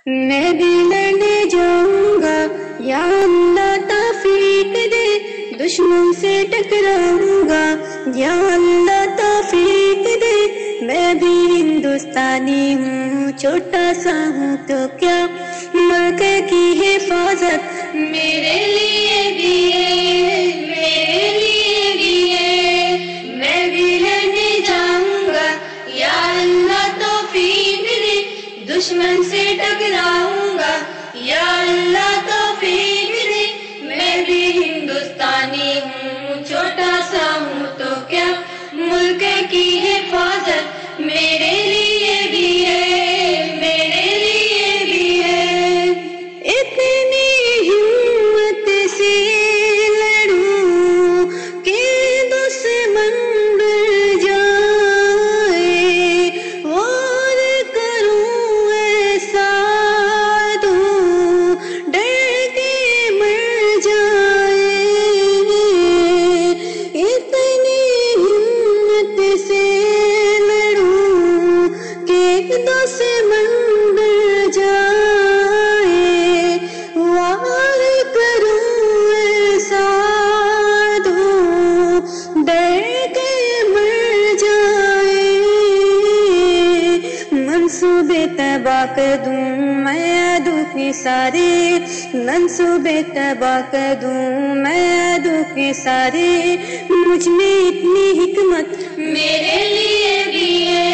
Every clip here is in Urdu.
میں بھی لڑنے جاؤں گا، یا اللہ توفیق دے، دشمن سے ٹکراؤں گا، یا اللہ توفیق دے۔ میں بھی ہندوستانی ہوں، چھوٹا سا ہوں تو کیا، ملک کی حفاظت میرے لیے بھی ہے، میرے لیے بھی ہے۔ میں بھی لڑنے جاؤں گا، یا اللہ توفیق دے، دشمن سے ٹکراؤں گا، یا اللہ توفیق دے۔ میں بھی ہندوستانی ہوں، چھوٹا سا ہوں تو کیا، ملک کی حفاظت میرے لیے بھی ہے، میرے لیے بھی ہے۔ اتنی ہمت سے لڑوں کہ دشمن ڈر جائے، اور کروں ایسا دوں ڈر کے مر جائے۔ اتنی ہمت سے لڑوں کہ دشمن ڈر جائے، وار کروں ایسا دوں ڈر کے مر جائے۔ منصوبے تباہ کر دوں میں عدو کے سارے، منصوبے تباہ کر دوں میں عدو کے سارے۔ مجھ میں اتنی حکمت میرے لیے بھی ہے،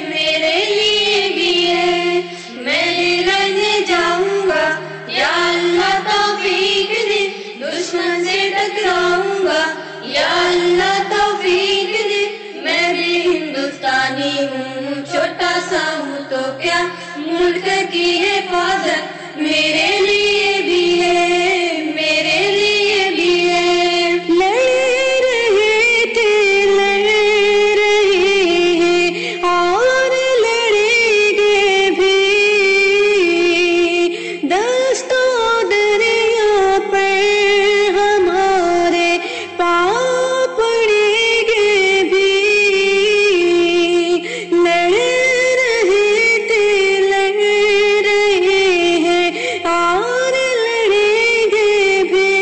میرے لیے بھی ہے۔ میں بھی لڑنے جاؤں گا، یا اللہ توفیق دے، دشمن سے ٹکراؤں گا، یا اللہ توفیق دے۔ میں بھی ہندوستانی ہوں، چھوٹا سا ہوں تو کیا، ملک کی حفاظت میرے لیے بھی ہے، میرے لیے بھی ہے۔ لڑ رہے تھے، لڑ رہے ہیں، اور لڑیں گے بھی، دست و دریا پر ہمارے پاؤں پڑیں گے بھی۔ لڑ رہے تھے، لڑ رہے ہیں، اور لڑیں گے بھی،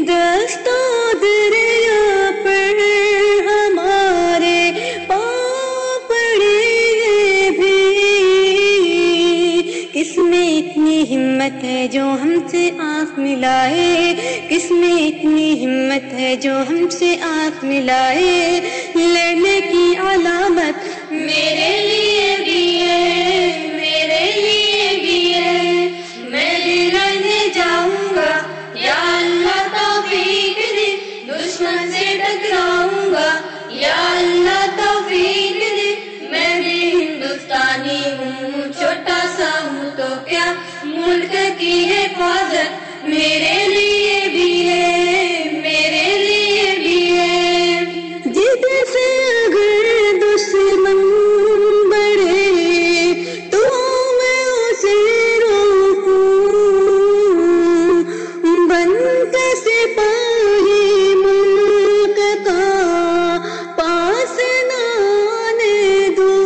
دست و دریا پر ہمارے پاؤں پڑیں گے بھی۔ کس میں اتنی ہمت ہے جو ہم سے آنکھ ملائے، کس میں اتنی ہمت ہے جو ہم سے آنکھ ملائے۔ لڑنے کی علامت میرے لیے بھی ہے، میرے لیے بھی ہے۔ میں بھی لڑنے جاؤں گا، یا اللہ توفیق دے، دشمن سے ٹکراؤں گا، یا اللہ توفیق دے۔ میں بھی ہندوستانی ہوں، چھوٹا سا ہوں تو کیا، ملک کی حفاظت میرے لیے بھی ہے، میرے لیے بھی ہے۔ جدھر سے اگر دشمن بڑھے تو میں اسے روکوں، بن کے سپاہی ملک کا پاس نہ آنے دوں۔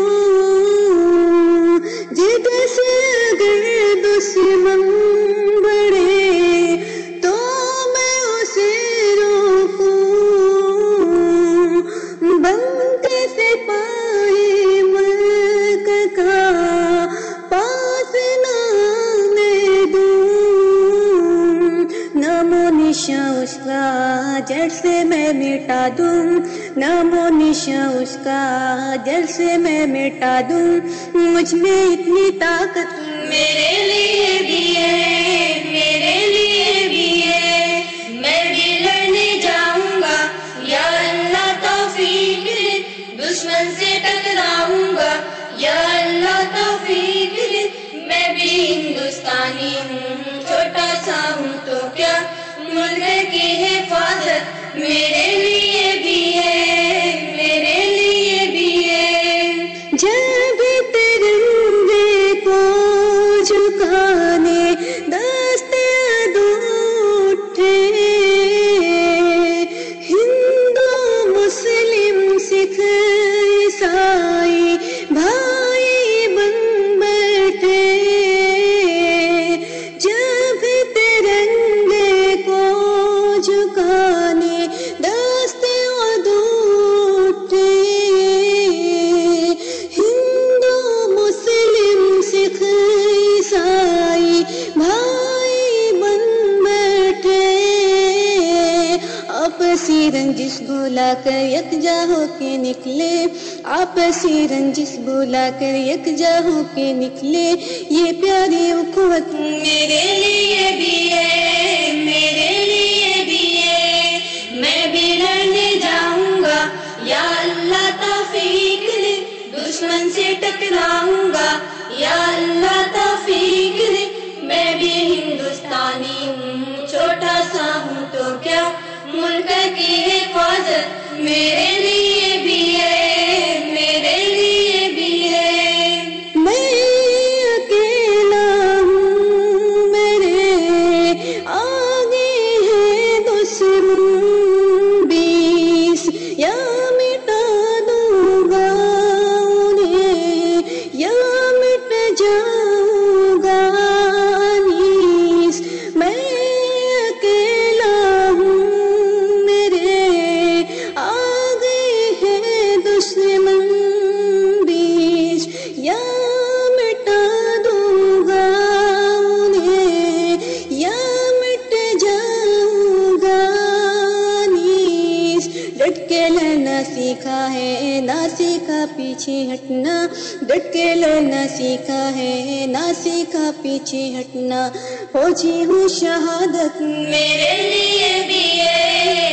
جدھر سے اگر دشمن بڑھے تو میں اسے روکوں، بن کے سپاہی ملک کا پاس نہ آنے دوں۔ نام و نشاں اس کا جڑ سے میں مٹا دوں، نام و نشاں اس کا جڑ سے میں مٹا دوں۔ مجھ میں اتنی طاقت میرے لیے بھی ہے، میرے لیے بھی ہے۔ میں بھی لڑنے جاؤں گا، یا اللہ توفیق دے، دشمن سے ٹکراؤں گا، یا اللہ توفیق دے۔ میں بھی ہندوستانی ہوں، چھوٹا سا ہوں تو کیا، ملک کی حفاظت میرے لیے بھی ہے، میرے لیے بھی ہے۔ جب ترنگے کو جھکانے دست عدو اٹھے، ہندو مسلم سکھ عیسائی بھائی بن یکجا ہو کے نکلے، آپسی رنجش بھلا کر یکجا ہو کے نکلے، یہ پیاری اخوت میرے لیے بھی ہے، میرے لیے بھی ہے، میں بھی لڑنے جاؤں گا، یا اللہ توفیق دے، دشمن سے ٹکراؤں گا، یا اللہ توفیق دے، میں بھی ہندوستانی ہوں، چھوٹا سا ہوں تو کیا، ملک کی حفاظت میرے لیے بھی ہے، میرے لیے بھی ہے، میں اکیلا ہوں، میرے آگے ہے دشمن بیس، یا مٹا دوں گا انہیں، یا مٹ جاؤں گا انیس، میں اکیلا ہوں، میرے آگے ہے دشمن بیس، یا مٹا دوں گا انہیں، یا مٹ جاؤں گا انیس، ڈٹ کے لڑنا سیکھا ہے، نہ سیکھا پیچھے ہٹنا، ڈٹ کے لڑنا سیکھا ہے، نہ سیکھا پیچھے ہٹنا، فوجی ہوں شہادت میرے لیے بھی ہے،